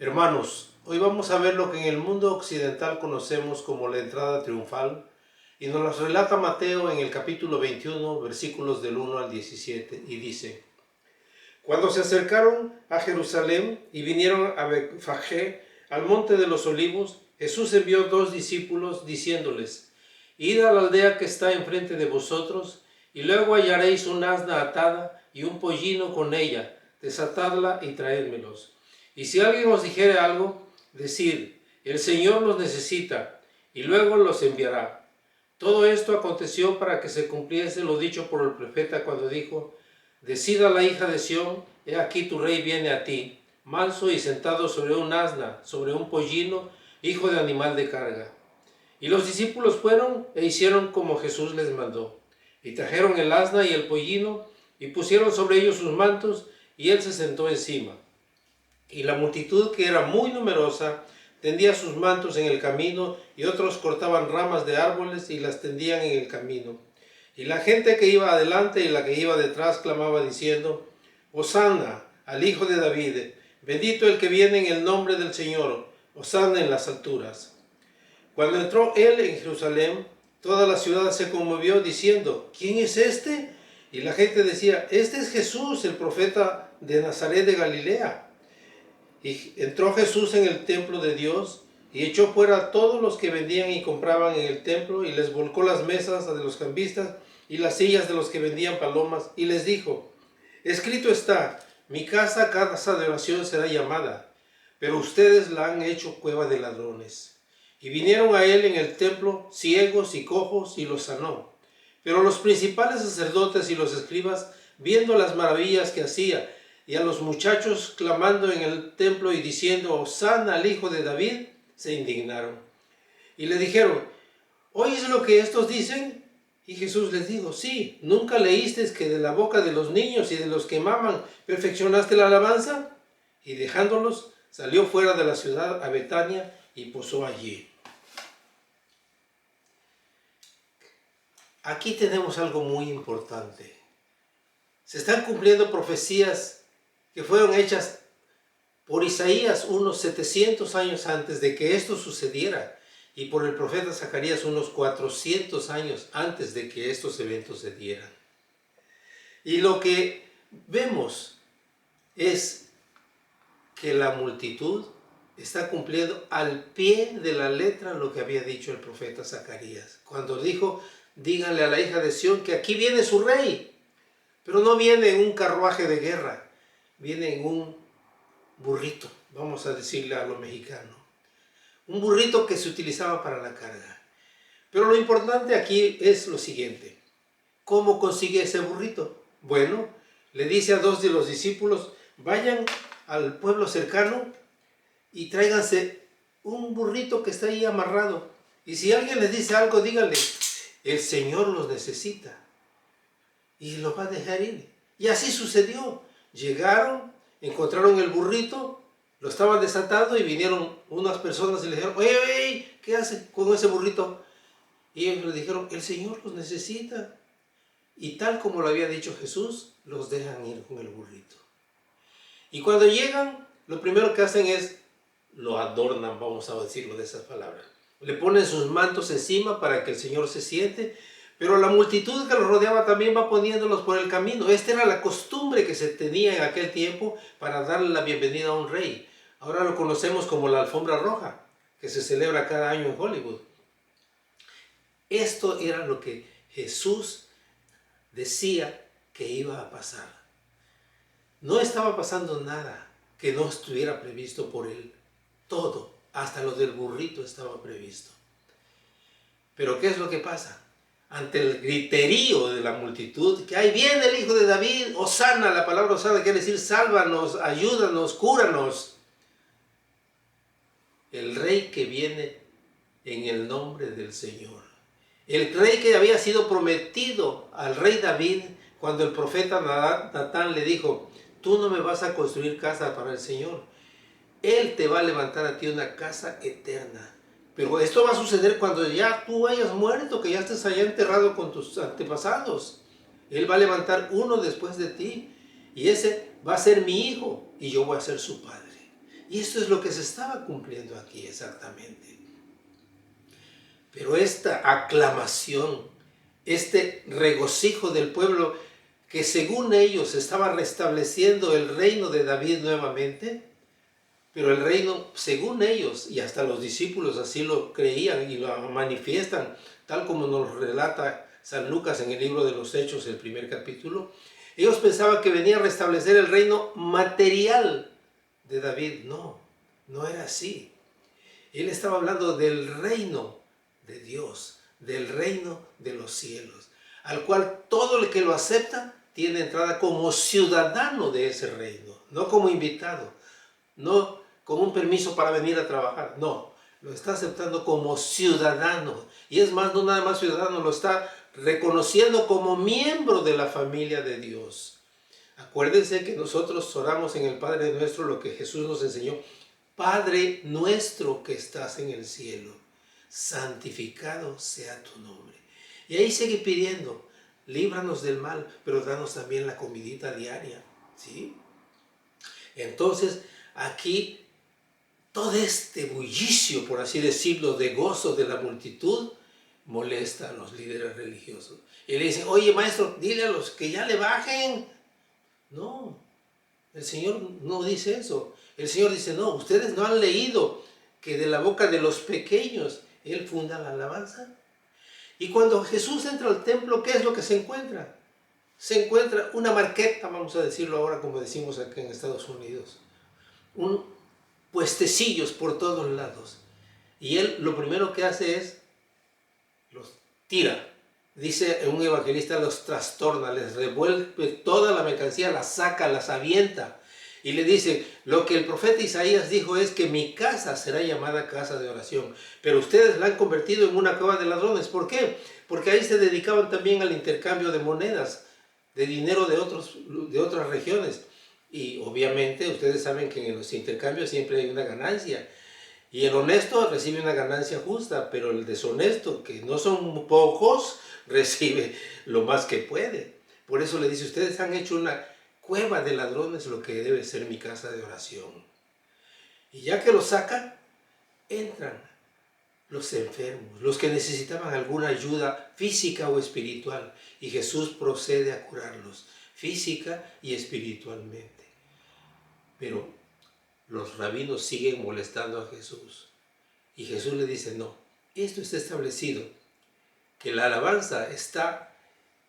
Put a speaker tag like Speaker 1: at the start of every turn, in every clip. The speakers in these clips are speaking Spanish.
Speaker 1: Hermanos, hoy vamos a ver lo que en el mundo occidental conocemos como la entrada triunfal y nos lo relata Mateo en el capítulo 21, versículos del 1 al 17, y dice: Cuando se acercaron a Jerusalén y vinieron a Betfagé, al monte de los olivos, Jesús envió 2 discípulos diciéndoles: Id a la aldea que está enfrente de vosotros, y luego hallaréis un asna atada y un pollino con ella, desatadla y traédmelos. Y si alguien os dijere algo, decid: el Señor los necesita, y luego los enviará. Todo esto aconteció para que se cumpliese lo dicho por el profeta cuando dijo: Decid a la hija de Sión, he aquí tu rey viene a ti, manso y sentado sobre un asna, sobre un pollino, hijo de animal de carga. Y los discípulos fueron e hicieron como Jesús les mandó. Y trajeron el asna y el pollino, y pusieron sobre ellos sus mantos, y él se sentó encima. Y la multitud, que era muy numerosa, tendía sus mantos en el camino, y otros cortaban ramas de árboles y las tendían en el camino. Y la gente que iba adelante y la que iba detrás clamaba diciendo: Hosanna al Hijo de David, bendito el que viene en el nombre del Señor, Hosanna en las alturas. Cuando entró él en Jerusalén, toda la ciudad se conmovió diciendo: ¿Quién es este? Y la gente decía: Este es Jesús, el profeta de Nazaret de Galilea. Y entró Jesús en el templo de Dios y echó fuera a todos los que vendían y compraban en el templo, y les volcó las mesas de los cambistas y las sillas de los que vendían palomas, y les dijo: Escrito está: mi casa de oración será llamada, pero ustedes la han hecho cueva de ladrones. Y vinieron a él en el templo ciegos y cojos, y los sanó. Pero los principales sacerdotes y los escribas, viendo las maravillas que hacía, y a los muchachos clamando en el templo y diciendo: Hosanna al Hijo de David, se indignaron. Y le dijeron: ¿Oyes lo que estos dicen? Y Jesús les dijo: Sí, ¿nunca leísteis que de la boca de los niños y de los que maman perfeccionaste la alabanza? Y dejándolos, salió fuera de la ciudad a Betania y posó allí. Aquí tenemos algo muy importante. Se están cumpliendo profecías que fueron hechas por Isaías unos 700 años antes de que esto sucediera, y por el profeta Zacarías unos 400 años antes de que estos eventos se dieran. Y lo que vemos es que la multitud está cumpliendo al pie de la letra lo que había dicho el profeta Zacarías, cuando dijo: díganle a la hija de Sión que aquí viene su rey, pero no viene en un carruaje de guerra, viene en un burrito, vamos a decirle a lo mexicano, un burrito que se utilizaba para la carga. Pero lo importante aquí es lo siguiente: ¿cómo consigue ese burrito? Bueno, le dice a 2 de los discípulos: vayan al pueblo cercano y tráiganse un burrito que está ahí amarrado, y si alguien les dice algo, díganle: el Señor los necesita, y los va a dejar ir. Y así sucedió. Llegaron, encontraron el burrito, lo estaban desatando, y vinieron unas personas y le dijeron: oye, ¿qué hace con ese burrito? Y ellos le dijeron: el Señor los necesita. Y tal como lo había dicho Jesús, los dejan ir con el burrito. Y cuando llegan, lo primero que hacen es lo adornan, vamos a decirlo de esas palabras. Le ponen sus mantos encima para que el Señor se siente, pero la multitud que los rodeaba también va poniéndolos por el camino. Esta era la costumbre que se tenía en aquel tiempo para darle la bienvenida a un rey. Ahora lo conocemos como la alfombra roja, que se celebra cada año en Hollywood. Esto era lo que Jesús decía que iba a pasar. No estaba pasando nada que no estuviera previsto por él. Todo, hasta lo del burrito, estaba previsto. Pero ¿qué es lo que pasa? Ante el griterío de la multitud, que ahí viene el Hijo de David, Hosanna, la palabra Hosanna quiere decir sálvanos, ayúdanos, cúranos. El rey que viene en el nombre del Señor. El rey que había sido prometido al rey David cuando el profeta Natán le dijo: tú no me vas a construir casa para el Señor. Él te va a levantar a ti una casa eterna. Pero esto va a suceder cuando ya tú hayas muerto, que ya estés allá enterrado con tus antepasados. Él va a levantar uno después de ti, y ese va a ser mi hijo, y yo voy a ser su padre. Y esto es lo que se estaba cumpliendo aquí exactamente. Pero esta aclamación, este regocijo del pueblo que según ellos estaba restableciendo el reino de David nuevamente, pero el reino, según ellos, y hasta los discípulos así lo creían y lo manifiestan, tal como nos relata San Lucas en el libro de los Hechos, el primer capítulo, ellos pensaban que venía a restablecer el reino material de David. No, no era así. Él estaba hablando del reino de Dios, del reino de los cielos, al cual todo el que lo acepta tiene entrada como ciudadano de ese reino, no como invitado, no con un permiso para venir a trabajar, no, lo está aceptando como ciudadano. Y es más, no nada más ciudadano, lo está reconociendo como miembro de la familia de Dios. Acuérdense que nosotros oramos en el Padre Nuestro lo que Jesús nos enseñó: Padre nuestro que estás en el cielo, santificado sea tu nombre. Y ahí sigue pidiendo: líbranos del mal, pero danos también la comidita diaria, ¿sí? Entonces, aquí todo este bullicio, por así decirlo, de gozo de la multitud, molesta a los líderes religiosos. Y le dicen: oye, maestro, dile a los que ya le bajen. No, el Señor no dice eso. El Señor dice: no, ustedes no han leído que de la boca de los pequeños Él funda la alabanza. Y cuando Jesús entra al templo, ¿qué es lo que se encuentra? Se encuentra una marqueta, vamos a decirlo ahora como decimos aquí en Estados Unidos. Puestecillos por todos lados. Y Él lo primero que hace es los tira. Dice un evangelista, los trastorna, les revuelve toda la mercancía, la saca, las avienta. Y le dice: lo que el profeta Isaías dijo es que mi casa será llamada casa de oración, pero ustedes la han convertido en una cueva de ladrones. ¿Por qué? Porque ahí se dedicaban también al intercambio de monedas, de dinero de otras regiones. Y obviamente ustedes saben que en los intercambios siempre hay una ganancia. Y el honesto recibe una ganancia justa, pero el deshonesto, que no son pocos, recibe lo más que puede. Por eso le dice: ustedes han hecho una cueva de ladrones, lo que debe ser mi casa de oración. Y ya que lo saca, entran los enfermos, los que necesitaban alguna ayuda física o espiritual, y Jesús procede a curarlos física y espiritualmente. Pero los rabinos siguen molestando a Jesús. Y Jesús le dice: no, esto está establecido, que la alabanza está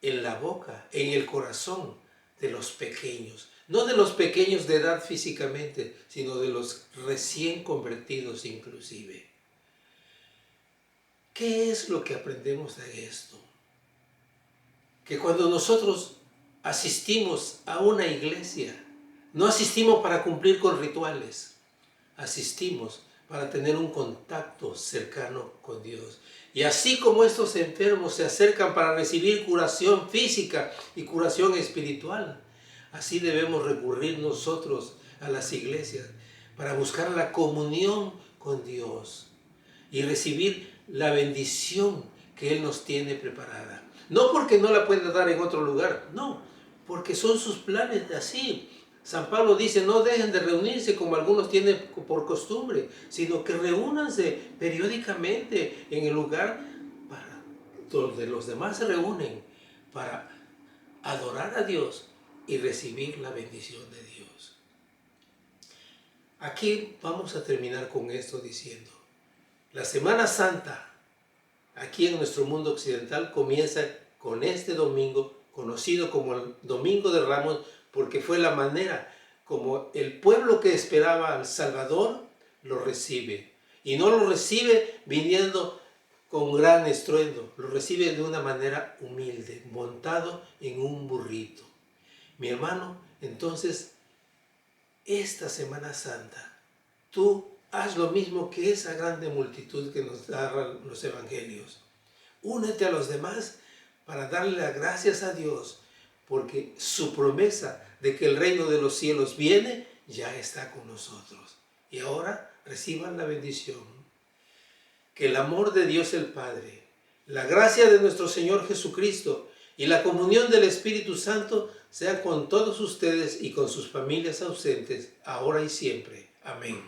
Speaker 1: en la boca, en el corazón de los pequeños. No de los pequeños de edad físicamente, sino de los recién convertidos inclusive. ¿Qué es lo que aprendemos de esto? Que cuando nosotros asistimos a una iglesia, no asistimos para cumplir con rituales, asistimos para tener un contacto cercano con Dios. Y así como estos enfermos se acercan para recibir curación física y curación espiritual, así debemos recurrir nosotros a las iglesias para buscar la comunión con Dios y recibir la bendición que Él nos tiene preparada. No porque no la pueda dar en otro lugar, no, porque son sus planes de así. San Pablo dice: no dejen de reunirse como algunos tienen por costumbre, sino que reúnanse periódicamente en el lugar donde los demás se reúnen para adorar a Dios y recibir la bendición de Dios. Aquí vamos a terminar con esto diciendo: la Semana Santa, aquí en nuestro mundo occidental, comienza con este domingo, conocido como el Domingo de Ramos, porque fue la manera como el pueblo que esperaba al Salvador lo recibe. Y no lo recibe viniendo con gran estruendo, lo recibe de una manera humilde, montado en un burrito. Mi hermano, entonces, esta Semana Santa, tú haz lo mismo que esa grande multitud que nos narran los evangelios. Únete a los demás para darle las gracias a Dios, porque su promesa de que el reino de los cielos viene ya está con nosotros. Y ahora reciban la bendición. Que el amor de Dios el Padre, la gracia de nuestro Señor Jesucristo y la comunión del Espíritu Santo sea con todos ustedes y con sus familias ausentes, ahora y siempre. Amén.